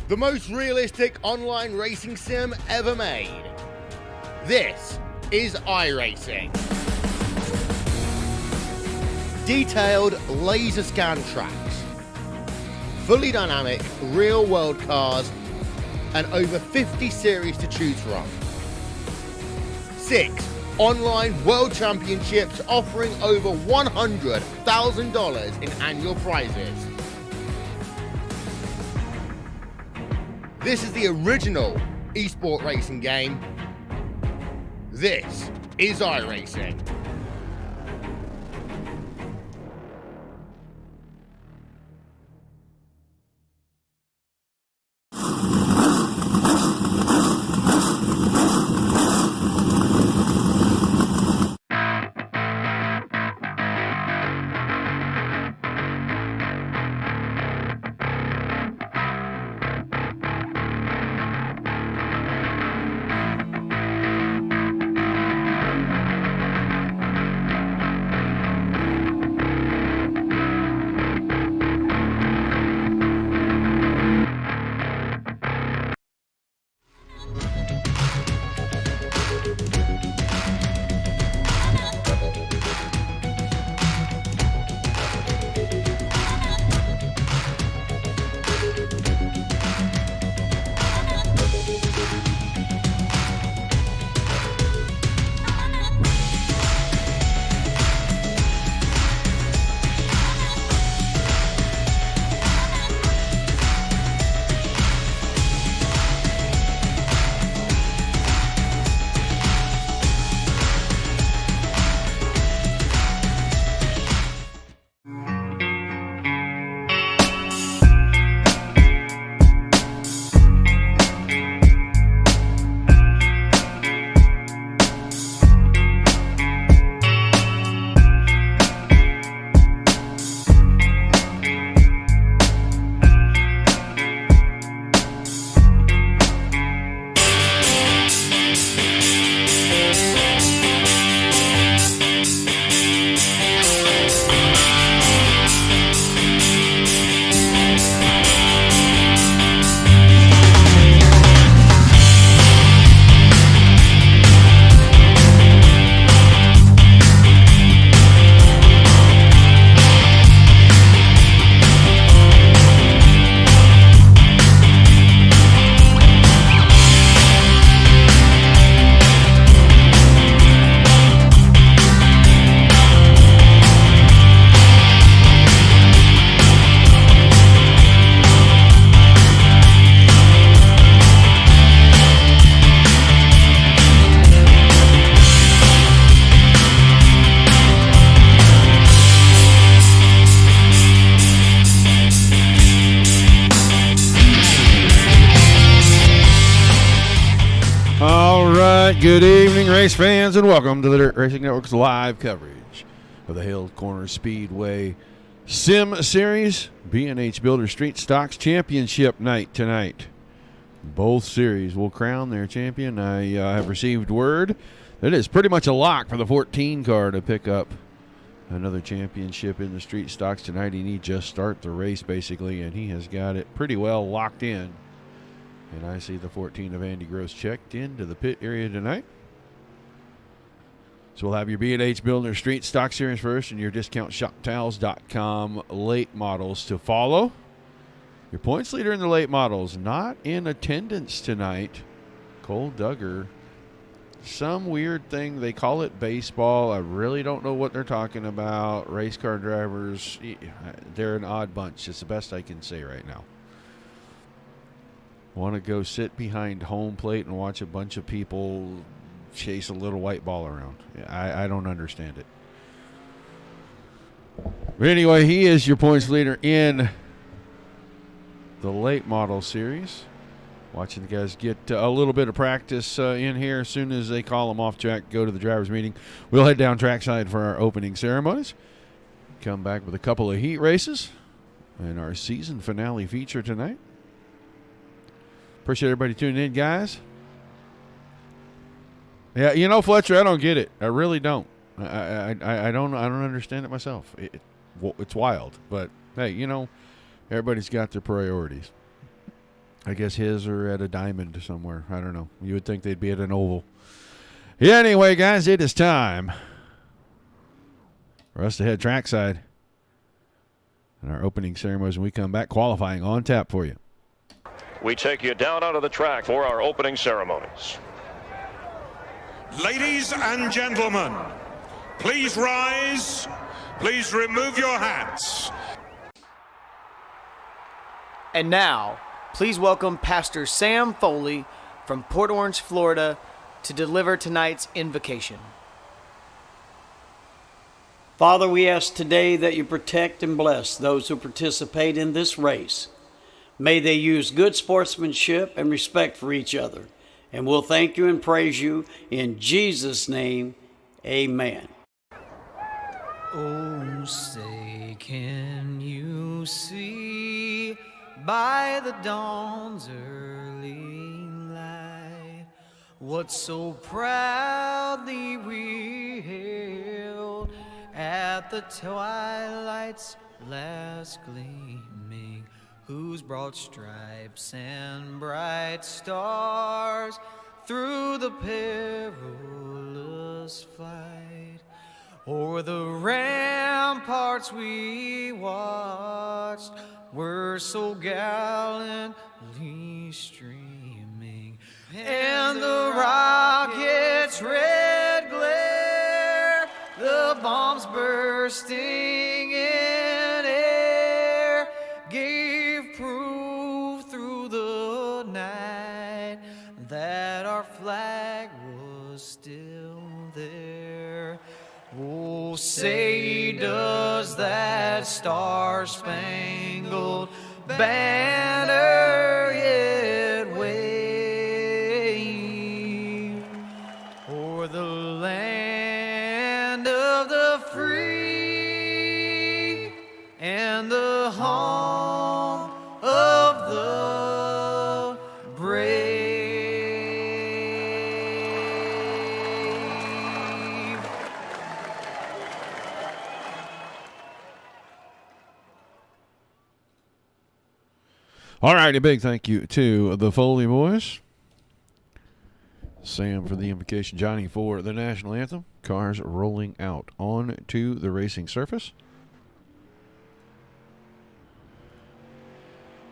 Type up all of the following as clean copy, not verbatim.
the most realistic online racing sim ever made. This is iRacing. Detailed laser scan tracks, fully dynamic real-world cars, and over 50 series to choose from. 6 online world championships offering over $100,000 in annual prizes. This is the original esport racing game. This is iRacing. Good evening, race fans, and welcome to the Dirt Racing Network's live coverage of the Hales Corner Speedway Sim Series BnH Builder Street Stocks Championship night tonight. Both series will crown their champion. I have received word that it's pretty much a lock for the 14 car to pick up another championship in the Street Stocks tonight. He needs just start the race, basically, and he has got it pretty well locked in. And I see the 14 of Andy Gross checked into the pit area tonight. So we'll have your BnH Builder Street Stock Series first and your DiscountShopTowels.com late models to follow. Your points leader in the late models not in attendance tonight. Cole Duggar. Some weird thing. They call it baseball. I really don't know what they're talking about. Race car drivers, they're an odd bunch. It's the best I can say right now. Want to go sit behind home plate and watch a bunch of people chase a little white ball around. I don't understand it. But anyway, he is your points leader in the late model series. Watching the guys get a little bit of practice in here. As soon as they call them off track, go to the driver's meeting. We'll head down trackside for our opening ceremonies. Come back with a couple of heat races and our season finale feature tonight. Appreciate everybody tuning in, guys. Yeah, you know, Fletcher, I don't get it. I really don't. I don't understand it myself. It's wild, but hey, you know, everybody's got their priorities. I guess his are at a diamond somewhere. I don't know. You would think they'd be at an oval. Yeah, anyway, guys, it is time for us to head trackside. And our opening ceremonies when we come back, qualifying on tap for you. We take you down onto the track for our opening ceremonies. Ladies and gentlemen, please rise. Please remove your hats. And now, please welcome Pastor Sam Foley from Port Orange, Florida, to deliver tonight's invocation. Father, we ask today that you protect and bless those who participate in this race. May they use good sportsmanship and respect for each other. And we'll thank you and praise you in Jesus' name. Amen. Oh, say, can you see by the dawn's early light what so proudly we hailed at the twilight's last gleaming, whose broad stripes and bright stars through the perilous flight o'er the ramparts we watched were so gallantly streaming, and the rocket's red glare, the bombs bursting in air, gave proof through the night that our flag was still there. Oh, say does that star-spangled banner yet wave o'er the land of the free and the home of the brave? All right, a big thank you to the Foley boys. Sam for the invocation, Johnny for the national anthem. Cars rolling out onto the racing surface.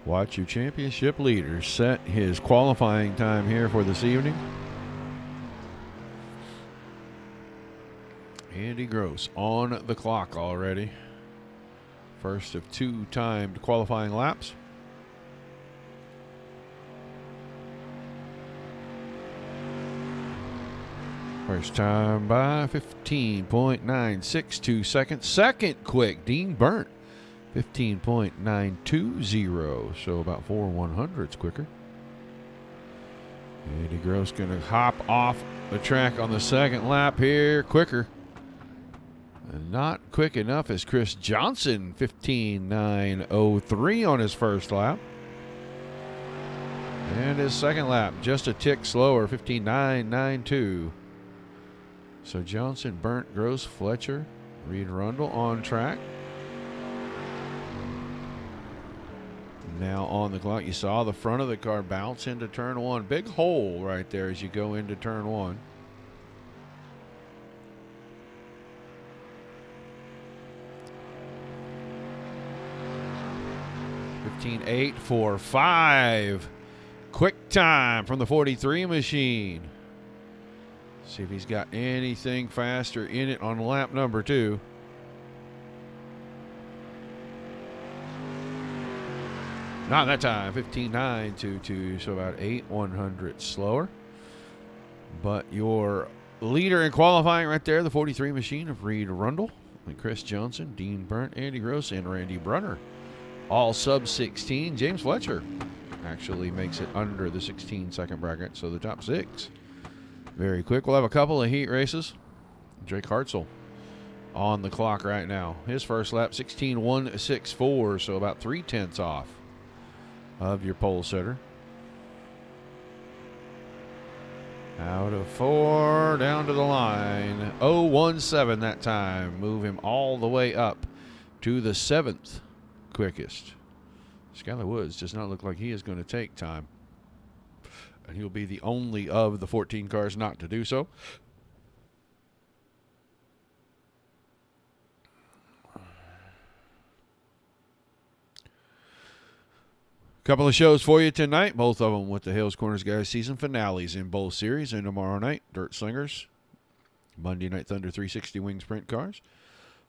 Watch your championship leader set his qualifying time here for this evening. Andy Gross on the clock already. First of two timed qualifying laps. First time by 15.962 seconds. Second quick, Dean Burnt, 15.920. So about 4/100ths quicker. Andy Gross going to hop off the track on the second lap here quicker. And not quick enough as Chris Johnson, 15.903 on his first lap. And his second lap, just a tick slower, 15.992. So Johnson, Burnt, Gross, Fletcher, Reed Rundle on track. Now on the clock, you saw the front of the car bounce into turn one. Big hole right there as you go into turn one. (15.845). Quick time from the 43 machine. See if he's got anything faster in it on lap number 2. Not that time, 15.922, so about 8/100 slower. But your leader in qualifying right there, the 43 machine of Reed Rundle, and Chris Johnson, Dean Burnt, Andy Gross, and Randy Brunner. All sub 16. James Fletcher actually makes it under the 16-second bracket, so the top 6. Very quick. We'll have a couple of heat races. Drake Hartzell on the clock right now. His first lap, 16.164, so about 0.3 off of your pole sitter. Out of 4, down to the line. 0.17 that time. Move him all the way up to the 7th quickest. Skylar Woods does not look like he is going to take time. And he'll be the only of the 14 cars not to do so. Couple of shows for you tonight, both of them with the Hales Corners Guys season finales in both series. And tomorrow night, Dirt Slingers. Monday Night Thunder 360 Wing Sprint Cars.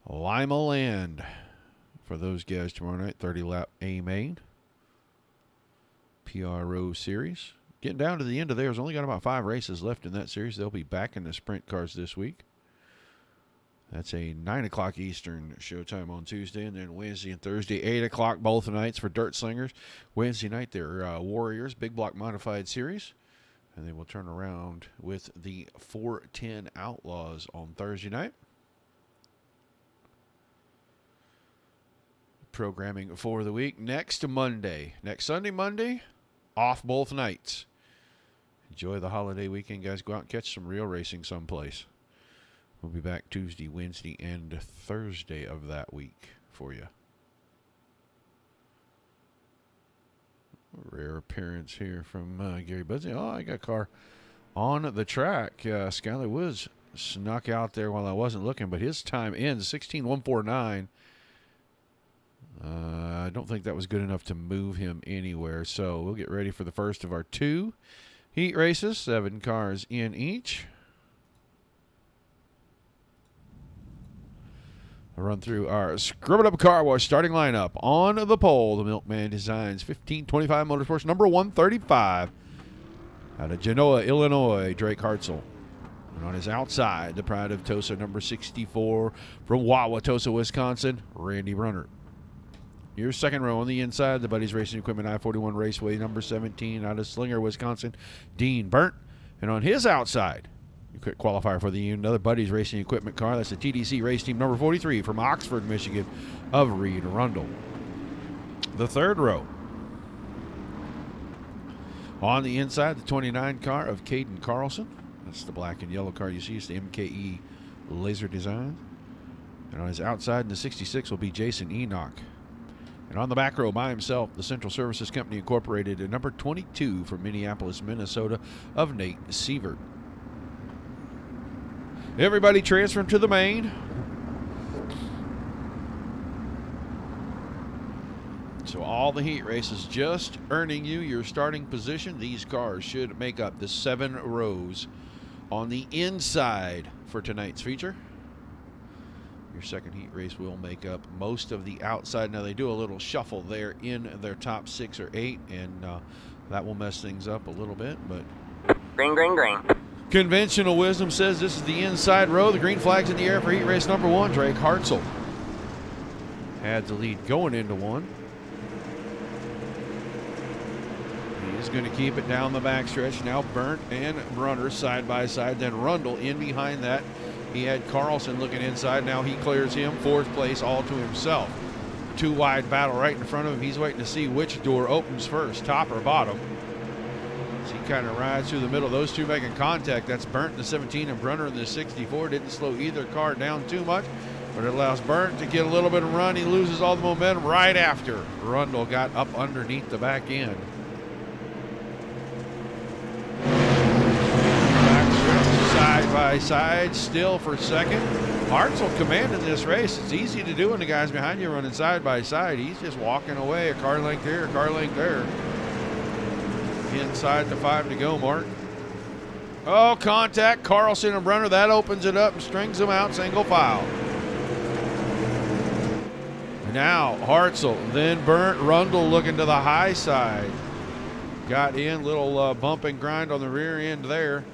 Lima Land for those guys tomorrow night, 30-lap A-Main. PRO series. Getting down to the end of theirs. Only got about 5 races left in that series. They'll be back in the sprint cars this week. That's a 9 o'clock Eastern showtime on Tuesday, and then Wednesday and Thursday, 8 o'clock both nights for Dirt Slingers. Wednesday night, they're Warriors, Big Block Modified Series, and they will turn around with the 410 Outlaws on Thursday night. Programming for the week. Next Sunday, Monday, off both nights. Enjoy the holiday weekend, guys. Go out and catch some real racing someplace. We'll be back Tuesday, Wednesday, and Thursday of that week for you. Rare appearance here from Gary Budsey. Oh, I got a car on the track. Skylar Woods snuck out there while I wasn't looking, but his time ends 16:149. I don't think that was good enough to move him anywhere, so we'll get ready for the first of our 2 heat races, 7 cars in each. I'll run through our Scrub It Up Car Wash starting lineup. On the pole, the Milkman Designs 1525 Motorsports, number 135. Out of Genoa, Illinois, Drake Hartzell. And on his outside, the pride of Tosa, number 64. From Wauwatosa, Wisconsin, Randy Brunner. Your second row on the inside, the Buddies Racing Equipment I-41 Raceway, number 17. Out of Slinger, Wisconsin, Dean Burnt. And on his outside, quick qualifier for the another Buddies Racing Equipment car. That's the TDC Race Team number 43 from Oxford, Michigan, of Reed Rundle. The third row. On the inside, the 29 car of Caden Carlson. That's the black and yellow car you see. It's the MKE Laser Design. And on his outside in the 66 will be Jason Enoch. And on the back row by himself, the Central Services Company Incorporated, at number 22 from Minneapolis, Minnesota, of Nate Sievert. Everybody transferring to the main. So all the heat races just earning you your starting position. These cars should make up the 7 rows on the inside for tonight's feature. Your second heat race will make up most of the outside. Now they do a little shuffle there in their top 6 or 8, and that will mess things up a little bit. But green, green, green. Conventional wisdom says this is the inside row. The green flag's in the air for heat race number 1. Drake Hartzell had the lead going into 1. He is going to keep it down the backstretch. Now Burnt and Brunner side by side. Then Rundle in behind that. He had Carlson looking inside. Now he clears him. 4th place all to himself. 2 wide battle right in front of him. He's waiting to see which door opens first, top or bottom. He kind of rides through the middle. Those two making contact. That's Burnt in the 17 and Brunner in the 64. Didn't slow either car down too much, but it allows Burnt to get a little bit of run. He loses all the momentum right after Rundle got up underneath the back end. Side by side, still for second. Hartzell commanding this race. It's easy to do when the guys behind you running side by side. He's just walking away, a car length here, a car length there. Inside the 5 to go mark. Oh, contact. Carlson and Brunner. That opens it up and strings them out single file. Now Hartzell, then Burnt. Rundle looking to the high side. Got in, little bump and grind on the rear end there.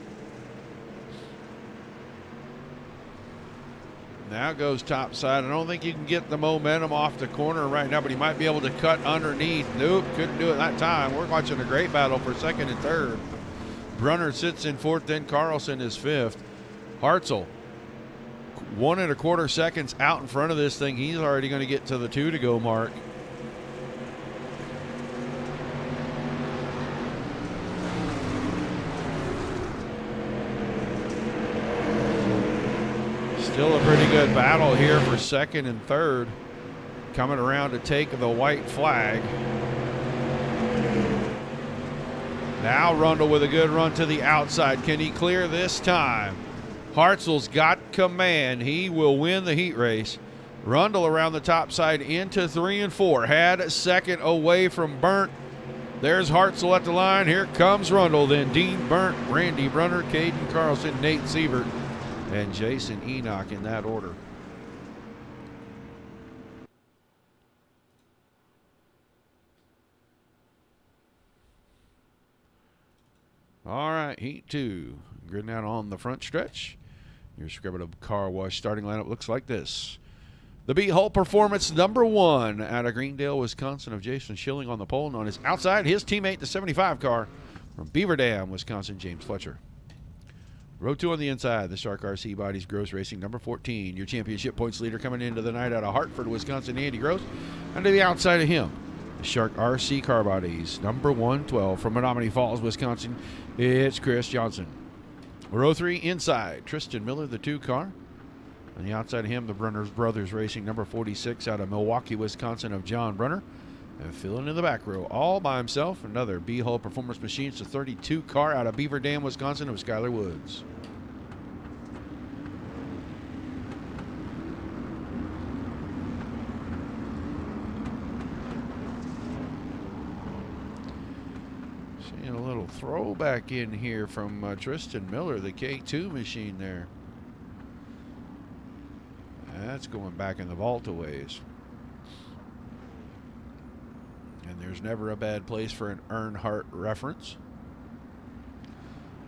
Now goes top side. I don't think you can get the momentum off the corner right now, but he might be able to cut underneath. Nope, couldn't do it that time. We're watching a great battle for 2nd and 3rd. Brunner sits in 4th, then Carlson is 5th. Hartzell, 1 1/4 seconds out in front of this thing. He's already going to get to the 2 to go mark. Still a pretty good battle here for 2nd and 3rd. Coming around to take the white flag. Now Rundle with a good run to the outside. Can he clear this time? Hartzell's got command. He will win the heat race. Rundle around the top side into 3 and 4. Had second away from Burnt. There's Hartzell at the line. Here comes Rundle. Then Dean Burnt, Randy Brunner, Caden Carlson, Nate Sievert, and Jason Enoch in that order. All right, heat 2. Gridding out on the front stretch. Your scrub car wash starting lineup looks like this. The B-Hull Performance #1 out of Greendale, Wisconsin, of Jason Schilling on the pole. And on his outside, his teammate, the 75 car from Beaver Dam, Wisconsin, James Fletcher. Row 2 on the inside, the Shark RC Bodies Gross Racing #14. Your championship points leader coming into the night out of Hartford, Wisconsin, Andy Gross. And to the outside of him, the Shark RC Car Bodies #112 from Menominee Falls, Wisconsin, it's Chris Johnson. Row 3 inside, Tristan Miller, the 2 car. On the outside of him, the Brunner's Brothers Racing #46 out of Milwaukee, Wisconsin, of John Brunner. And filling in the back row all by himself, another B-Hull Performance Machines, the 32 car out of Beaver Dam, Wisconsin, of Skylar Woods. Seeing a little throwback in here from Tristan Miller, the K2 machine there. That's going back in the vault a ways. And there's never a bad place for an Earnhardt reference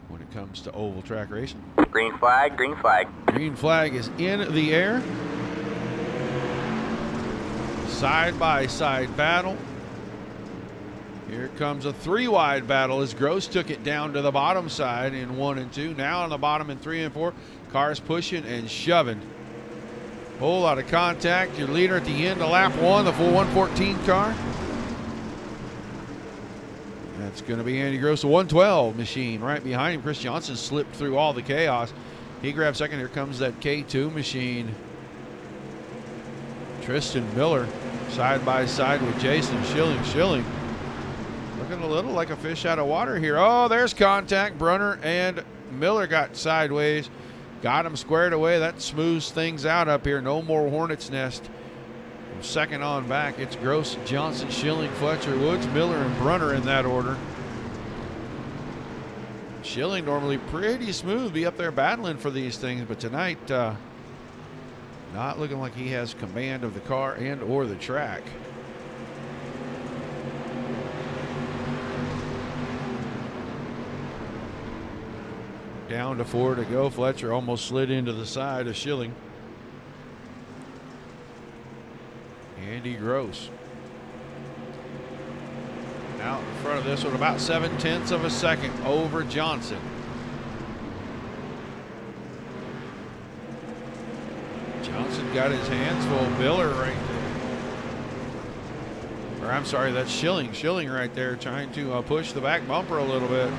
when it comes to oval track racing. Green flag, green flag. Green flag is in the air. Side-by-side battle. Here comes a 3-wide battle as Gross took it down to the bottom side in 1 and 2. Now on the bottom in 3 and 4. Cars pushing and shoving. Whole lot of contact. Your leader at the end of lap 1, the full 114 car. That's going to be Andy Gross, the 112 machine right behind him. Chris Johnson slipped through all the chaos. He grabbed second. Here comes that K2 machine. Tristan Miller side by side with Jason Schilling. Schilling looking a little like a fish out of water here. Oh, there's contact. Brunner and Miller got sideways. Got him squared away. That smooths things out up here. No more hornet's nest. From second on back, it's Gross, Johnson, Schilling, Fletcher, Woods, Miller, and Brunner in that order. Schilling normally pretty smooth, be up there battling for these things, but tonight not looking like he has command of the car and or the track. Down to 4 to go. Fletcher almost slid into the side of Schilling. Andy Gross out in front of this one about 0.7 of a second over Johnson. Johnson got his hands full. Miller right there. Or I'm sorry, that's Schilling. Schilling right there trying to push the back bumper a little bit.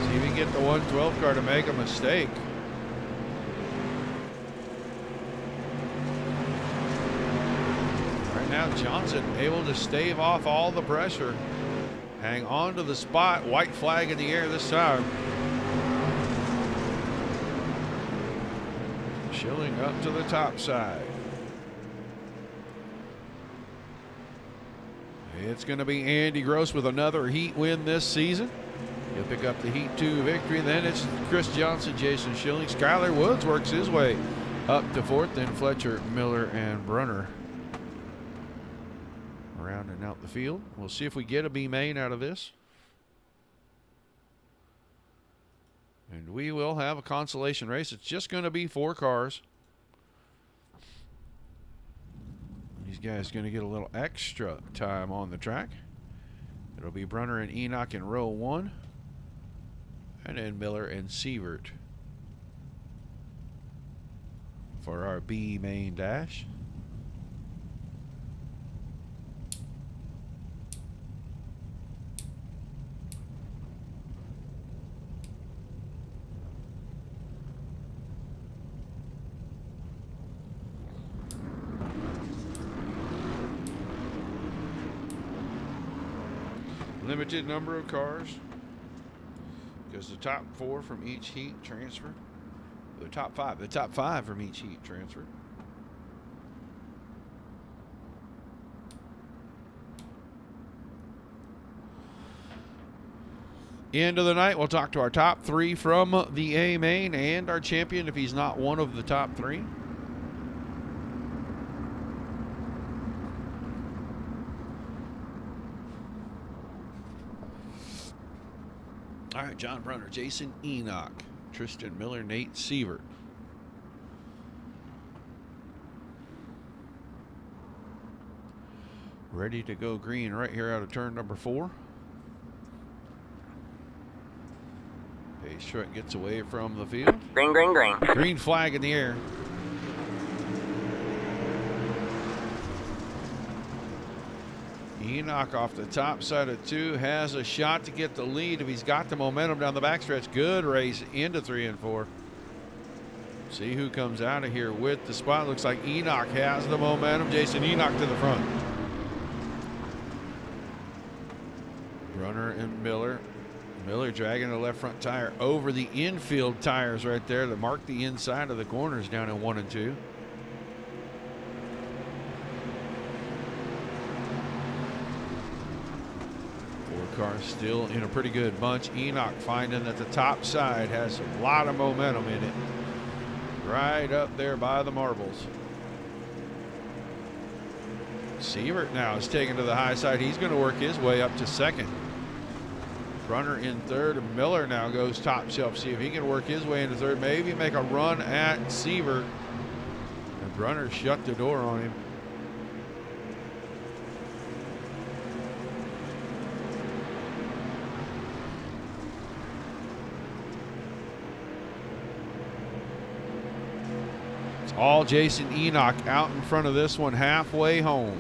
See if he can get the 112 car to make a mistake. Right now, Johnson able to stave off all the pressure. Hang on to the spot. White flag in the air this time. Schilling up to the top side. It's going to be Andy Gross with another heat win this season. He'll pick up the Heat 2 victory. Then it's Chris Johnson, Jason Schilling. Skylar Woods works his way up to 4th. Then Fletcher, Miller, and Brunner rounding out the field. We'll see if we get a B main out of this. And we will have a consolation race. It's just going to be 4 cars. These guys going to get a little extra time on the track. It'll be Brunner and Enoch in row 1. And then Miller and Sievert for our B main dash. Limited number of cars. because the top 4 from each heat transfer. The top 5. The top 5 from each heat transfer. End of the night, we'll talk to our top 3 from the A main and our champion if he's not one of the top 3. All right, John Brunner, Jason Enoch, Tristan Miller, Nate Sievert. Ready to go green right here out of turn number 4. Pace truck gets away from the field. Green, green, green. Green flag in the air. Enoch off the top side of 2 has a shot to get the lead if he's got the momentum down the backstretch. Good race into 3 and 4. See who comes out of here with the spot. Looks like Enoch has the momentum. Jason Enoch to the front. Brunner and Miller. Miller dragging the left front tire over the infield tires right there that mark the inside of the corners down in 1 and 2. Cars still in a pretty good bunch. Enoch finding that the top side has a lot of momentum in it. Right up there by the marbles. Sievert now is taken to the high side. He's going to work his way up to 2nd. Brunner in 3rd. Miller now goes top shelf. See if he can work his way into 3rd. Maybe make a run at Sievert. And Brunner shut the door on him. All Jason Enoch out in front of this one halfway home.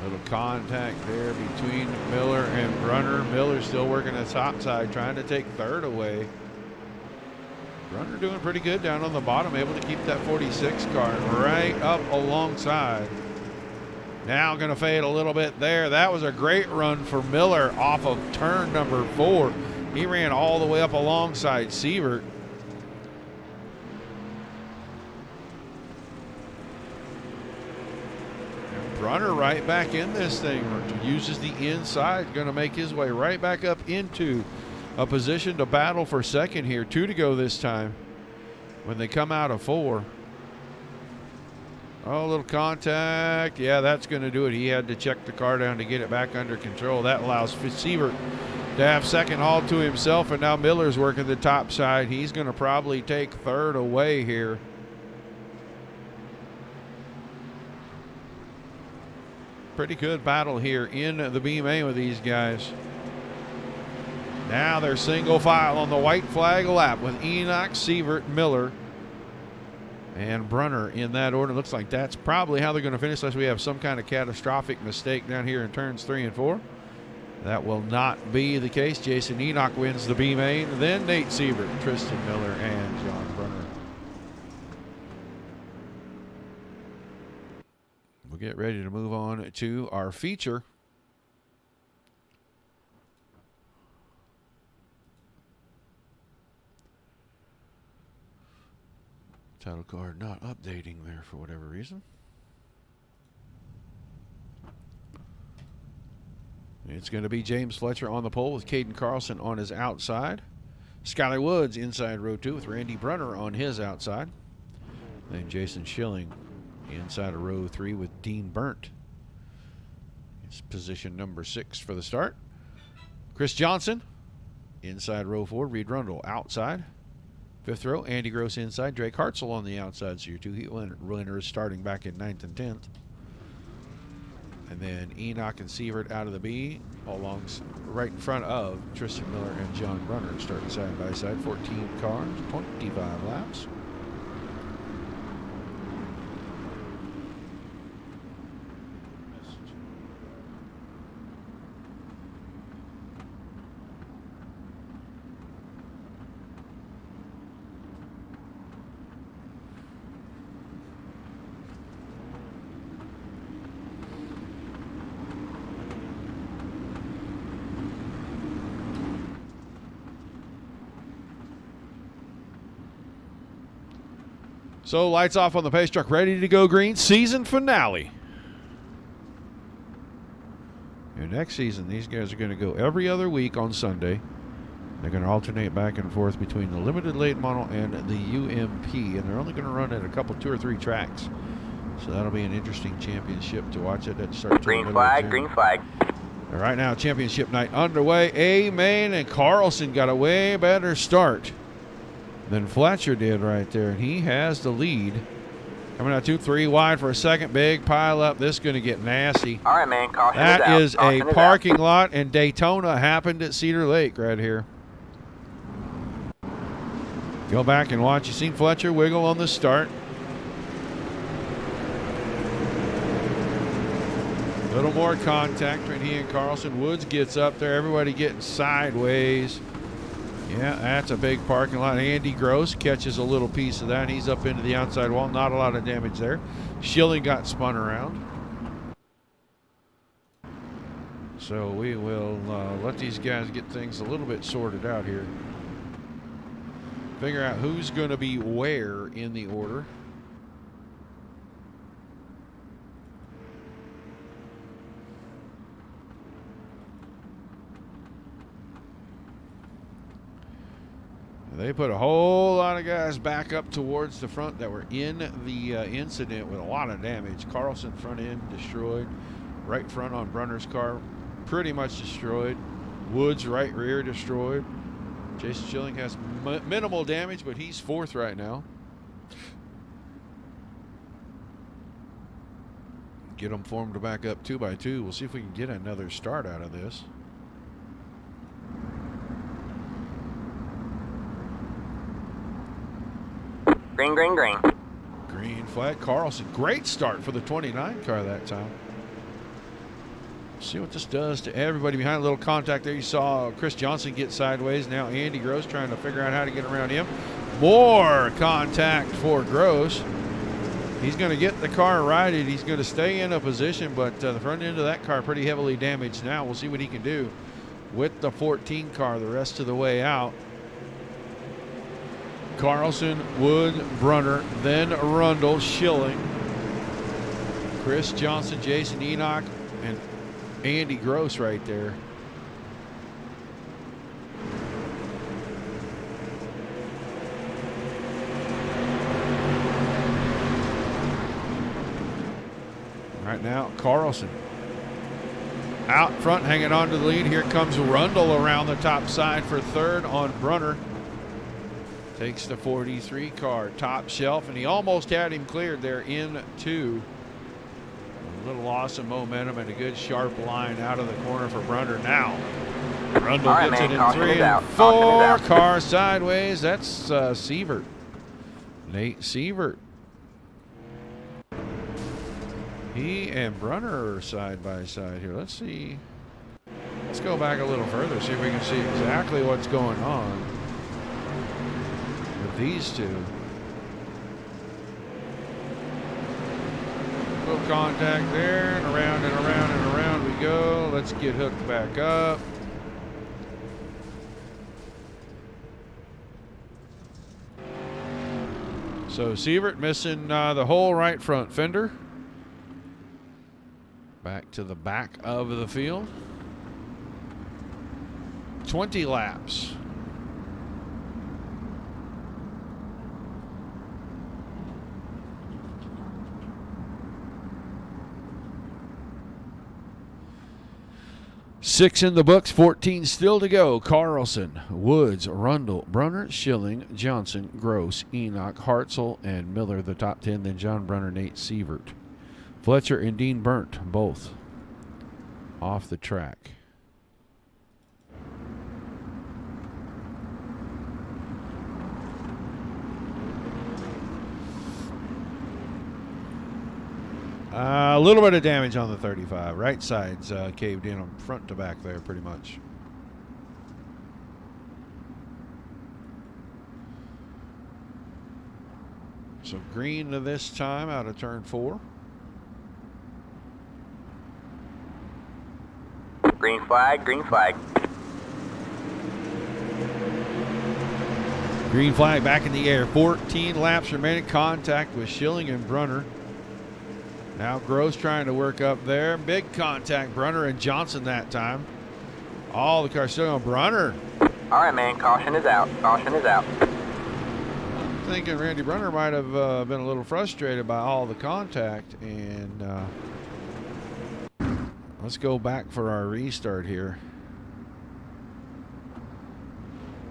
Little contact there between Miller and Brunner. Miller still working the top side, trying to take 3rd away. Brunner doing pretty good down on the bottom, able to keep that 46 car right up alongside. Now going to fade a little bit there. That was a great run for Miller off of turn number 4. He ran all the way up alongside Sievert. And Brunner right back in this thing. Uses the inside. Going to make his way right back up into a position to battle for 2nd here. 2 to go this time when they come out of 4. Oh, a little contact. Yeah, that's going to do it. He had to check the car down to get it back under control. That allows Sievert to have 2nd all to himself, and now Miller's working the top side. He's going to probably take 3rd away here. Pretty good battle here in the B main with these guys. Now they're single file on the white flag lap with Enoch, Sievert, Miller, and Brunner in that order. Looks like that's probably how they're going to finish unless we have some kind of catastrophic mistake down here in turns 3 and 4. That will not be the case. Jason Enoch wins the B main, then Nate Sievert, Tristan Miller, and John Brunner. We'll get ready to move on to our feature. Title card not updating there for whatever reason. It's going to be James Fletcher on the pole with Caden Carlson on his outside. Skyler Woods inside row 2 with Randy Brunner on his outside. Then Jason Schilling inside of row 3 with Dean Burnt. It's position number 6 for the start. Chris Johnson inside row 4. Reed Rundle outside. 5th row, Andy Gross inside. Drake Hartzell on the outside. So your 2 heat winners starting back in 9th and 10th. And then Enoch and Sievert out of the B, along right in front of Tristan Miller and John Brunner, starting side by side. 14 cars, 25 laps. So lights off on the pace truck, ready to go green. Season finale. And next season, these guys are going to go every other week on Sunday. They're going to alternate back and forth between the limited late model and the UMP, and they're only going to run at a couple, 2 or 3 tracks. So that'll be an interesting championship to watch it. That starts Green flag, green flag. And right now, championship night underway. A-Main and Carlson got a way better start than Fletcher did right there, and he has the lead. Coming out 2-3 wide for a second. Big pile up. This is going to get nasty. All right, man. Caution is out. That is a Caution parking lot, and Daytona happened at Cedar Lake right here. Go back and watch. You seen Fletcher wiggle on the start. A little more contact between he and Carlson. Woods gets up there. Everybody getting sideways. Yeah, that's a big parking lot. Andy Gross catches a little piece of that. He's up into the outside wall. Not a lot of damage there. Schilling got spun around. So we will let these guys get things a little bit sorted out here. Figure out who's going to be where in the order. They put a whole lot of guys back up towards the front that were in the incident with a lot of damage. Carlson front end destroyed. Right front on Brunner's car pretty much destroyed. Woods right rear destroyed. Jason Schilling has minimal damage, but he's 4th right now. Get them formed to back up 2 by 2. We'll see if we can get another start out of this. Green, green, green. Green flag. Carlson, great start for the 29 car that time. See what this does to everybody behind. A little contact there. You saw Chris Johnson get sideways. Now Andy Gross trying to figure out how to get around him. More contact for Gross. He's going to get the car righted. He's going to stay in a position, but the front end of that car pretty heavily damaged now. We'll see what he can do with the 14 car the rest of the way out. Carlson, Wood, Brunner, then Rundle, Schilling, Chris Johnson, Jason Enoch, and Andy Gross right there. Right now, Carlson out front, hanging on to the lead. Here comes Rundle around the top side for 3rd on Brunner. Takes the 43 car, top shelf, and he almost had him cleared there in 2. A little loss of momentum and a good sharp line out of the corner for Brunner. Now, Rundle gets it in 3 and 4. Car sideways. That's Sievert. Nate Sievert. He and Brunner are side by side here. Let's see. Let's go back a little further, see if we can see exactly what's going on with these two. Little contact there, and around and around and around we go. Let's get hooked back up. So Sievert missing the whole right front fender. Back to the back of the field. 20 laps. Six in the books, 14 still to go. Carlson, Woods, Rundle, Brunner, Schilling, Johnson, Gross, Enoch, Hartzell, and Miller, the top 10. Then John Brunner, Nate Sievert. Fletcher and Dean Burnt, both off the track. A little bit of damage on the 35. Right side's caved in on front to back there pretty much. So green to this time out of turn 4. Green flag, green flag. Green flag back in the air. 14 laps remaining. Contact with Schilling and Brunner. Now Gross trying to work up there. Big contact. Brunner and Johnson that time. All the cars still on Brunner. All right, man. Caution is out. Caution is out. I'm thinking Randy Brunner might have been a little frustrated by all the contact. And let's go back for our restart here.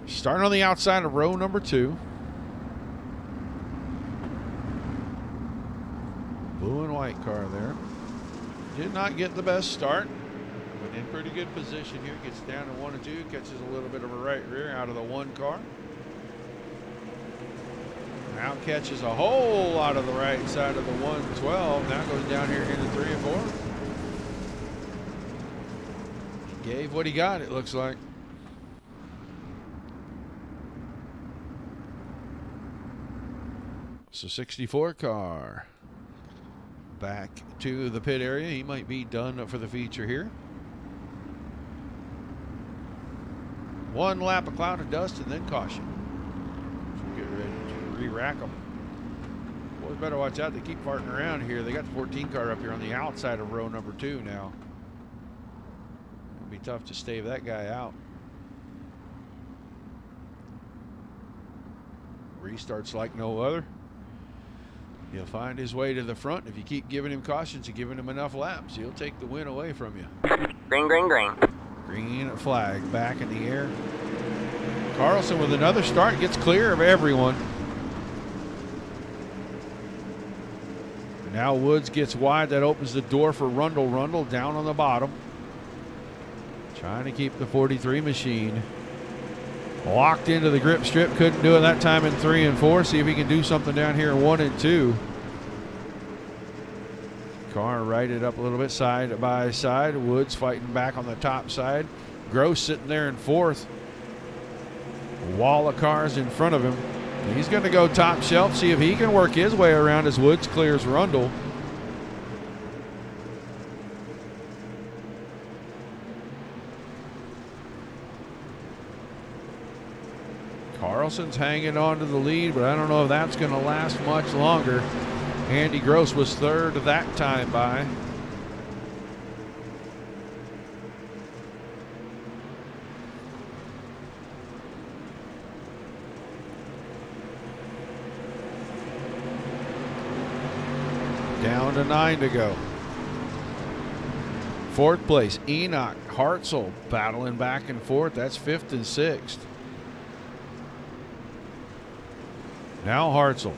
Starting on the outside of row number 2. Blue and white car there. Did not get the best start, but in pretty good position here. Gets down to 1 and 2, catches a little bit of a right rear out of the 1 car. Now catches a whole lot of the right side of the 112. Now goes down here into 3 and 4. He gave what he got, it looks like. So 64 car back to the pit area. He might be done for the feature here. 1 lap of cloud of dust and then caution. So get ready to re-rack them. Boys better watch out. They keep farting around here. They got the 14 car up here on the outside of row number 2 now. It'll be tough to stave that guy out. Restarts like no other. He'll find his way to the front. If you keep giving him cautions and giving him enough laps, he'll take the win away from you. Green, green, green. Green flag back in the air. Carlson with another start gets clear of everyone. Now Woods gets wide. That opens the door for Rundle. Rundle down on the bottom. Trying to keep the 43 machine locked into the grip strip. Couldn't do it that time in 3 and 4. See if he can do something down here in 1 and 2. Car righted up a little bit side by side. Woods fighting back on the top side. Gross sitting there in 4th. Wall of cars in front of him. He's going to go top shelf, see if he can work his way around as Woods clears Rundle. Carlson's hanging on to the lead, but I don't know if that's going to last much longer. Andy Gross was 3rd that time by. Down to 9 to go. 4th place, Enoch Hartzell battling back and forth. That's 5th and 6th. Now Hartzell,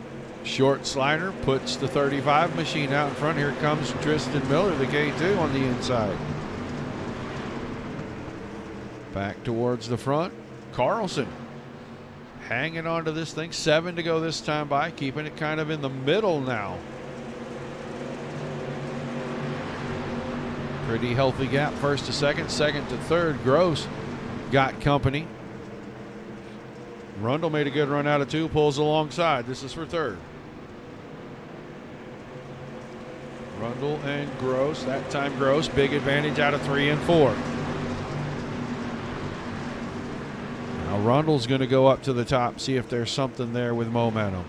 short slider, puts the 35 machine out in front. Here comes Tristan Miller, the K2 on the inside. Back towards the front. Carlson hanging on to this thing. 7 to go this time by, keeping it kind of in the middle now. Pretty healthy gap, 1st to 2nd, 2nd to 3rd. Gross got company. Rundle made a good run out of 2, pulls alongside. This is for 3rd. Rundle and Gross. That time Gross, big advantage out of 3 and 4. Now Rundle's going to go up to the top, see if there's something there with momentum.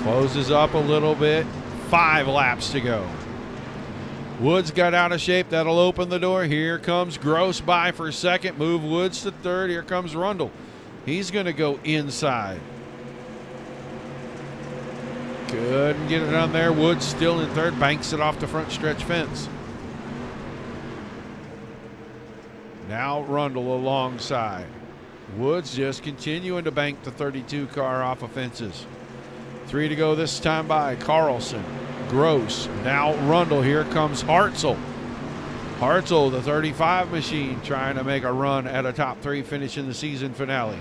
Closes up a little bit. 5 laps to go. Woods got out of shape. That'll open the door. Here comes Gross by for 2nd. Move Woods to 3rd. Here comes Rundle. He's going to go inside. Couldn't get it on there. Woods still in 3rd. Banks it off the front stretch fence. Now Rundle alongside. Woods just continuing to bank the 32 car off of fences. 3 to go this time by. Carlson. Gross. Now Rundle. Here comes Hartzell. Hartzell, the 35 machine, trying to make a run at a top 3 finish in the season finale.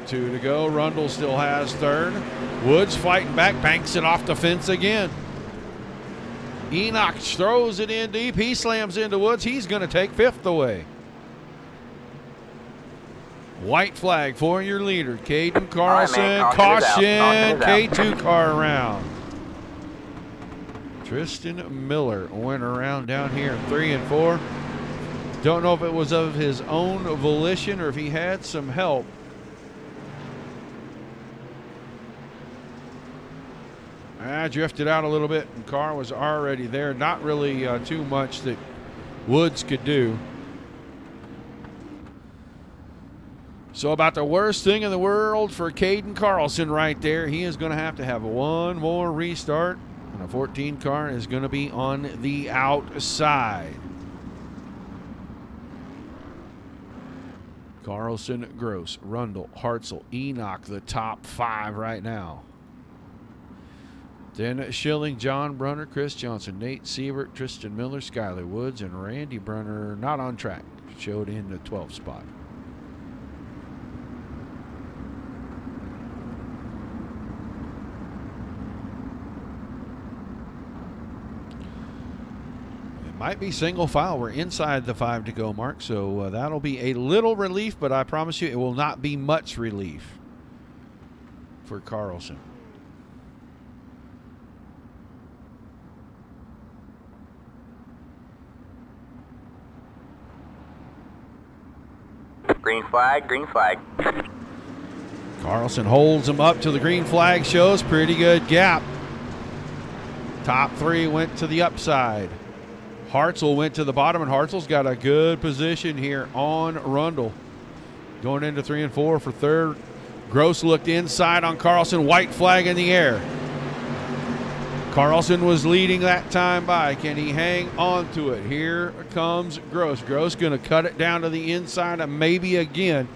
Two to go. Rundle still has 3rd. Woods fighting back, banks it off the fence again. Enoch throws it in deep. He slams into Woods. He's going to take 5th away. White flag for your leader, Caden All right, man. Carlson. Caution is out. K2 car around. Tristan Miller went around down here in 3 and 4. Don't know if it was of his own volition or if he had some help. Drifted out a little bit, and car was already there. Not really too much that Woods could do. So about the worst thing in the world for Caden Carlson right there. He is going to have one more restart, and a 14 car is going to be on the outside. Carlson, Gross, Rundle, Hartzell, Enoch, the top 5 right now. Then Schilling, John Brunner, Chris Johnson, Nate Sievert, Tristan Miller, Skyler Woods, and Randy Brunner not on track. Showed in the 12th spot. It might be single file. We're inside the 5 to go mark, so that'll be a little relief, but I promise you it will not be much relief for Carlson. Green flag, green flag. Carlson holds him up till the green flag shows. Pretty good gap. Top 3 went to the upside. Hartzell went to the bottom, and Hartzell's got a good position here on Rundle. Going into 3 and 4 for third. Gross looked inside on Carlson. White flag in the air. Carlson was leading that time by. Can he hang on to it? Here comes Gross. Gross going to cut it down to the inside and maybe again.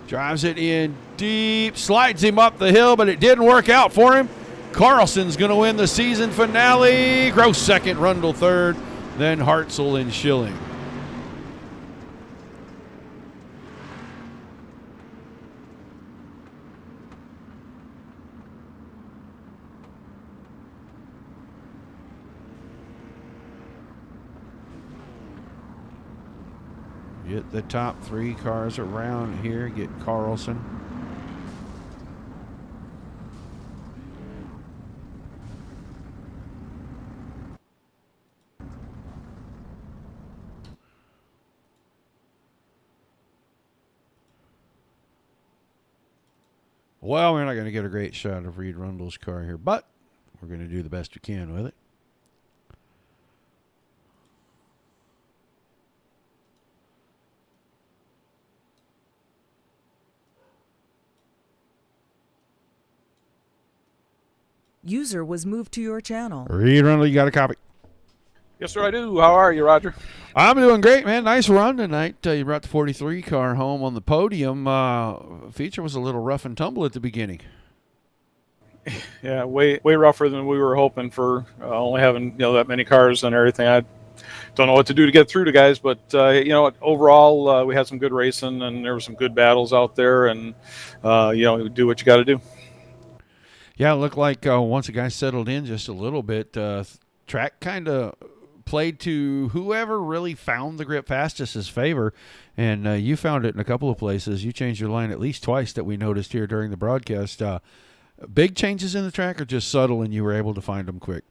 Drives it in deep. Slides him up the hill, but it didn't work out for him. Carlson's going to win the season finale. Gross second, Rundle third. Then Hartzell and Schilling. Get the top 3 cars around here. Get Carlson. Well, we're not going to get a great shot of Reed Rundle's car here, but we're going to do the best we can with it. User was moved to your channel. Reed Rundle, you got a copy? Yes, sir, I do. How are you, Roger? I'm doing great, man. Nice run tonight. You brought the 43 car home on the podium. Feature was a little rough and tumble at the beginning. Yeah, way rougher than we were hoping for. Only having that many cars and everything. I don't know what to do to get through to guys, but overall we had some good racing and there were some good battles out there, and do what you got to do. Yeah, it looked like once the guys settled in just a little bit, track kind of played to whoever really found the grip fastest's favor, and you found it in a couple of places. You changed your line at least twice that we noticed here during the broadcast. Big changes in the track or just subtle, and you were able to find them quick?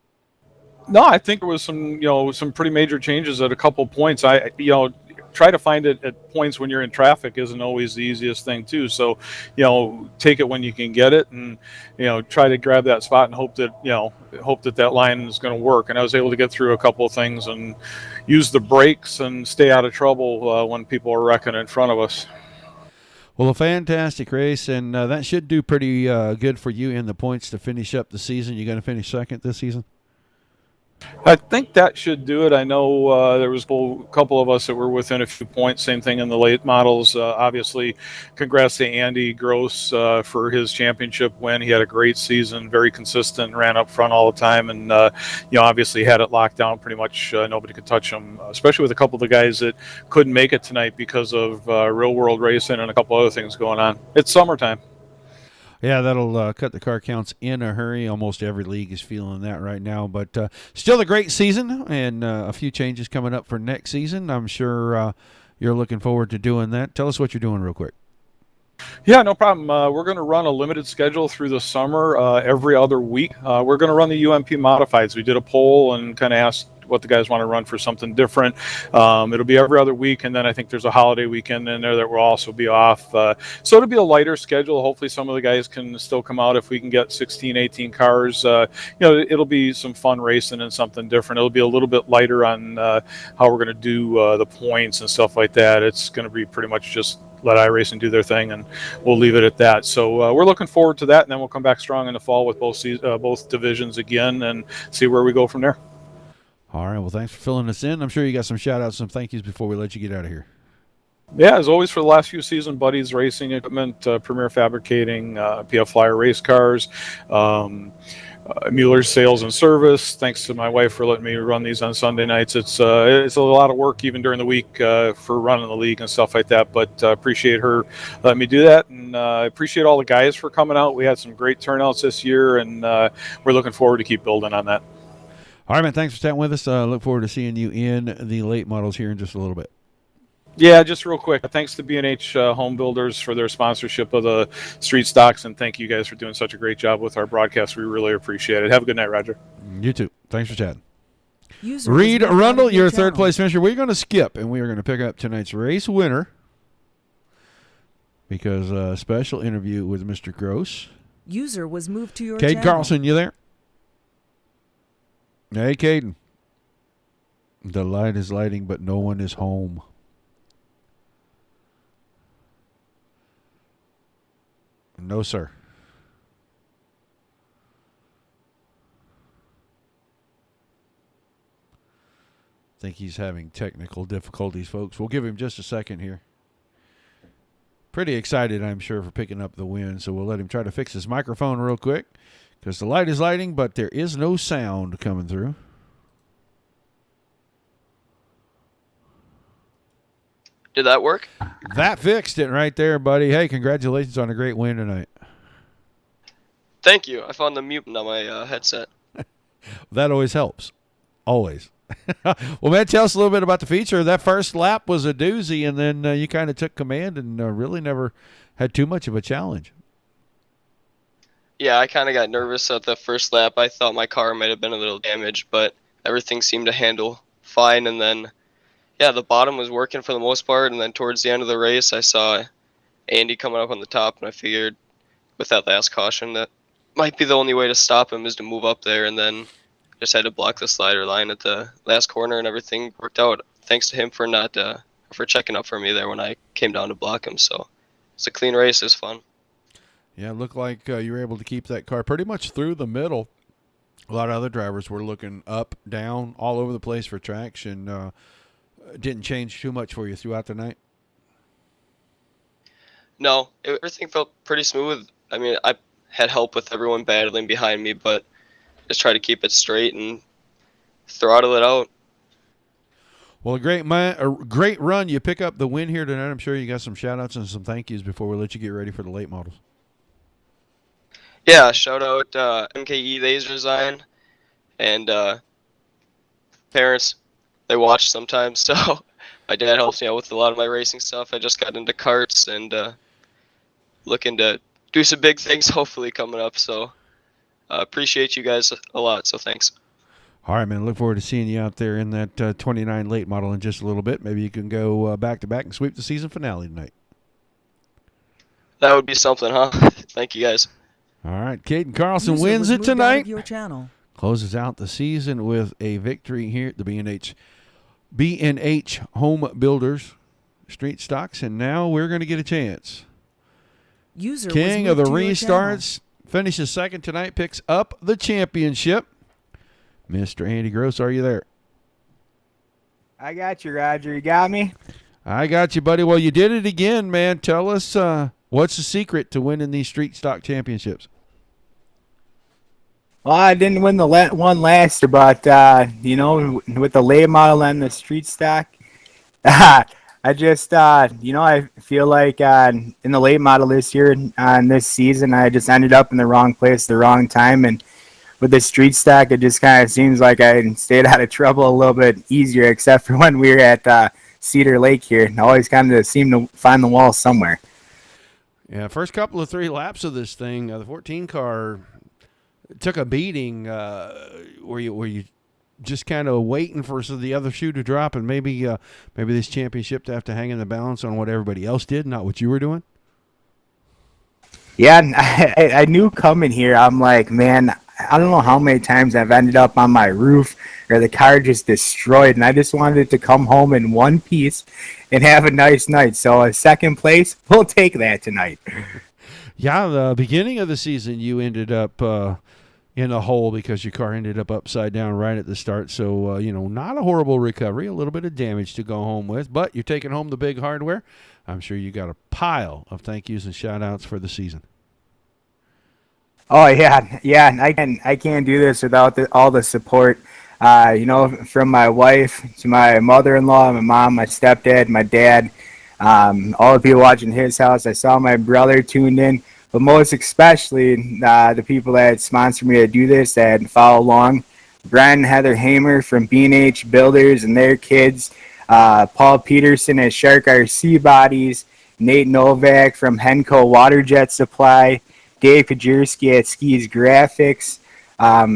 No, I think there was some pretty major changes at a couple points. Try to find it at points when you're in traffic isn't always the easiest thing too. So, take it when you can get it, and try to grab that spot and hope that line is going to work. And I was able to get through a couple of things and use the brakes and stay out of trouble when people are wrecking in front of us. Well, a fantastic race, and that should do pretty good for you in the points to finish up the season. You going to finish second this season? I think that should do it. I know there was a couple of us that were within a few points. Same thing in the late models. Obviously, congrats to Andy Gross for his championship win. He had a great season, very consistent, ran up front all the time, and obviously had it locked down pretty much. Nobody could touch him, especially with a couple of the guys that couldn't make it tonight because of real world racing and a couple other things going on. It's summertime. Yeah, that'll cut the car counts in a hurry. Almost every league is feeling that right now. But still a great season, and a few changes coming up for next season. I'm sure you're looking forward to doing that. Tell us what you're doing real quick. Yeah, no problem. We're going to run a limited schedule through the summer every other week. We're going to run the UMP Modifieds. We did a poll and kind of asked what the guys want to run for something different. It'll be every other week, and then I think there's a holiday weekend in there that will also be off. So it'll be a lighter schedule. Hopefully some of the guys can still come out if we can get 16, 18 cars. It'll be some fun racing and something different. It'll be a little bit lighter on how we're going to do the points and stuff like that. It's going to be pretty much just let iRacing do their thing, and we'll leave it at that. So we're looking forward to that, and then we'll come back strong in the fall with both divisions again and see where we go from there. All right, well, thanks for filling us in. I'm sure you got some shout-outs, some thank yous before we let you get out of here. Yeah, as always for the last few seasons, Buddies Racing Equipment, Premier Fabricating, PF Flyer Race Cars, Mueller's Sales and Service. Thanks to my wife for letting me run these on Sunday nights. It's a lot of work even during the week for running the league and stuff like that, but appreciate her letting me do that, and appreciate all the guys for coming out. We had some great turnouts this year, and we're looking forward to keep building on that. All right, man, thanks for chatting with us. Look forward to seeing you in the late models here in just a little bit. Yeah, just real quick. Thanks to BnH Home Builders for their sponsorship of the street stocks, and thank you guys for doing such a great job with our broadcast. We really appreciate it. Have a good night, Roger. You too. Thanks for chatting. User Reed was moved out Rundle, of your channel. third place finisher. We're going to skip, and we are going to pick up tonight's race winner because a special interview with Mr. Gross. User was moved to your Caden channel. Carlson, you there? Hey, Caden. The light is lighting, but no one is home. No, sir. I think he's having technical difficulties, folks. We'll give him just a second here. Pretty excited, I'm sure, for picking up the win, so we'll let him try to fix his microphone real quick because the light is lighting, but there is no sound coming through. Did that work? That fixed it right there, buddy. Hey, congratulations on a great win tonight. Thank you. I found the mute on my headset. That always helps. Always. Well, man, tell us a little bit about the feature. That first lap was a doozy, and then you kind of took command and really never had too much of a challenge. Yeah, I kind of got nervous at the first lap. I thought my car might have been a little damaged, but everything seemed to handle fine. And then, yeah, the bottom was working for the most part. And then towards the end of the race, I saw Andy coming up on the top, and I figured with that last caution that might be the only way to stop him is to move up there. And then just had to block the slider line at the last corner, and everything worked out. Thanks to him for not for checking up for me there when I came down to block him. So it's a clean race. It's fun. Yeah, it looked like you were able to keep that car pretty much through the middle. A lot of other drivers were looking up, down, all over the place for traction. Didn't change too much for you throughout the night? No, everything felt pretty smooth. I mean, I had help with everyone battling behind me, but just try to keep it straight and throttle it out. Well, a great run. You pick up the win here tonight. I'm sure you got some shout-outs and some thank yous before we let you get ready for the late models. Yeah, shout out MKE Laser Design and parents. They watch sometimes, so my dad helps me out with a lot of my racing stuff. I just got into karts and looking to do some big things hopefully coming up, so appreciate you guys a lot, so thanks. All right, man. Look forward to seeing you out there in that 29 late model in just a little bit. Maybe you can go back-to-back and sweep the season finale tonight. That would be something, huh? Thank you, guys. All right, Caden Carlson User wins was it moved out tonight. of your channel. Closes out the season with a victory here at the BnH Home Builders Street Stocks, and now we're going to get a chance. User King was of the moved to your channel. restarts finishes second tonight, picks up the championship. Mr. Andy Gross, are you there? I got you, Roger. You got me? I got you, buddy. Well, you did it again, man. Tell us what's the secret to winning these street stock championships? Well, I didn't win the one last year, but, with the late model and the street stock, I just, I feel like in the late model this year, on this season, I just ended up in the wrong place at the wrong time. And with the street stock, it just kind of seems like I stayed out of trouble a little bit easier, except for when we were at Cedar Lake here. I always kind of seem to find the wall somewhere. Yeah, first couple of 3 laps of this thing, the 14 car took a beating where you just kind of waiting for the other shoe to drop, and maybe this championship to have to hang in the balance on what everybody else did, not what you were doing. Yeah, and I knew coming here, I'm like, man, I don't know how many times I've ended up on my roof or the car just destroyed, and I just wanted it to come home in one piece and have a nice night. So a second place, we'll take that tonight. Yeah, the beginning of the season, you ended up in a hole because your car ended up upside down right at the start. So, not a horrible recovery, a little bit of damage to go home with, but you're taking home the big hardware. I'm sure you got a pile of thank yous and shout outs for the season. Oh yeah. I can't do this without all the support, from my wife to my mother-in-law, my mom, my stepdad, my dad, all the people watching his house. I saw my brother tuned in, but most especially the people that sponsored me to do this, that follow along. Brian and Heather Hamer from BnH Builders and their kids, Paul Peterson at Shark RC Bodies, Nate Novak from Henco Waterjet Supply, Dave Kajerski at Skis Graphics,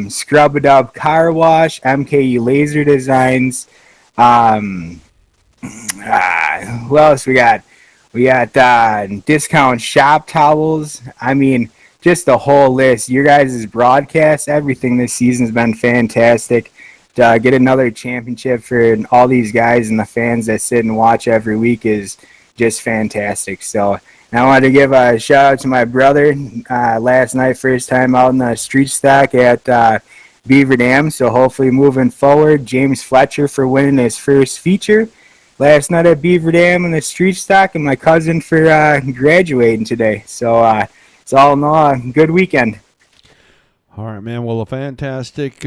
Scrub It Up Car Wash, MKE Laser Designs. Who else we got? We got Discount Shop Towels. I mean, just the whole list. Your guys' broadcast, everything this season's been fantastic. To get another championship for all these guys and the fans that sit and watch every week is just fantastic. So, and I wanted to give a shout out to my brother last night, first time out in the street stock at Beaver Dam. So hopefully moving forward, James Fletcher for winning his first feature last night at Beaver Dam in the street stock, and my cousin for graduating today. So it's all in all a good weekend. All right, man. Well, a fantastic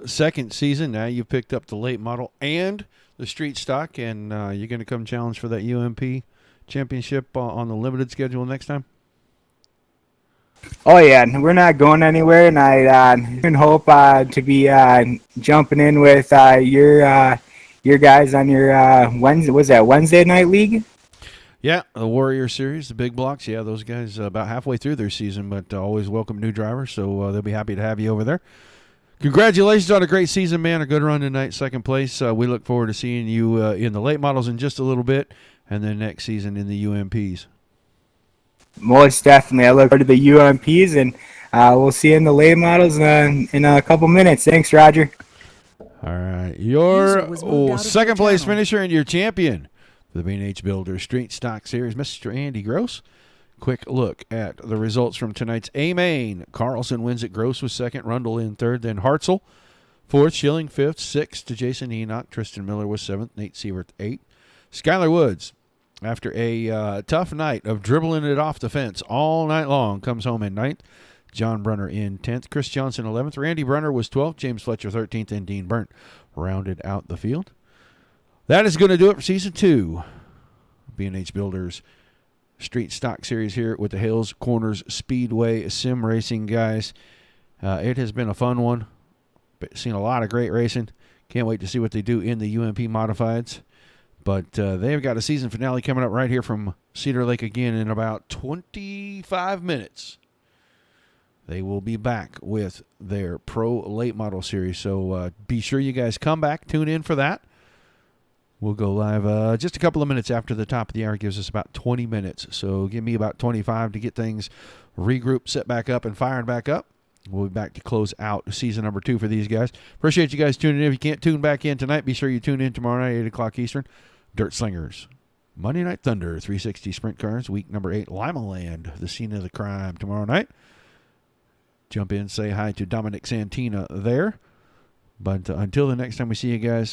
second season. Now you've picked up the late model and the street stock, and you're going to come challenge for that UMP championship on the limited schedule next time? Oh, yeah. We're not going anywhere, and I even hope to be jumping in with your guys on your Wednesday. Was that Wednesday night league? Yeah, the Warrior Series, the big blocks. Yeah, those guys about halfway through their season, but always welcome new drivers, so they'll be happy to have you over there. Congratulations on a great season, man. A good run tonight, second place. We look forward to seeing you in the late models in just a little bit, and then next season in the UMPs. Most definitely. I look forward to the UMPs, and we'll see you in the late models in a couple minutes. Thanks, Roger. All right. Your second place finisher and your champion for the BnH Builder Street Stock Series, Mr. Andy Gross. Quick look at the results from tonight's A-Main. Carlson wins it. Gross was second. Rundle in third. Then Hartzell fourth. Schilling fifth. Sixth to Jason Enoch. Tristan Miller was seventh. Nate Sievert eighth. Skylar Woods, after a tough night of dribbling it off the fence all night long, comes home in ninth. John Brunner in 10th. Chris Johnson 11th. Randy Brunner was 12th. James Fletcher 13th. And Dean Burnt rounded out the field. That is going to do it for Season 2. BnH Builders Street Stock Series here with the Hales Corners Speedway Sim Racing guys. It has been a fun one. Seen a lot of great racing. Can't wait to see what they do in the UMP Modifieds. But they've got a season finale coming up right here from Cedar Lake again in about 25 minutes. They will be back with their Pro Late Model Series. So be sure you guys come back, tune in for that. We'll go live just a couple of minutes after the top of the hour. Gives us about 20 minutes. So give me about 25 to get things regrouped, set back up, and fired back up. We'll be back to close out season number 2 for these guys. Appreciate you guys tuning in. If you can't tune back in tonight, be sure you tune in tomorrow night, 8 o'clock Eastern. Dirt Slingers. Monday Night Thunder, 360 Sprint Cars, week number 8. Lima Land, the scene of the crime tomorrow night. Jump in, say hi to Dominic Santina there. But until the next time we see you guys,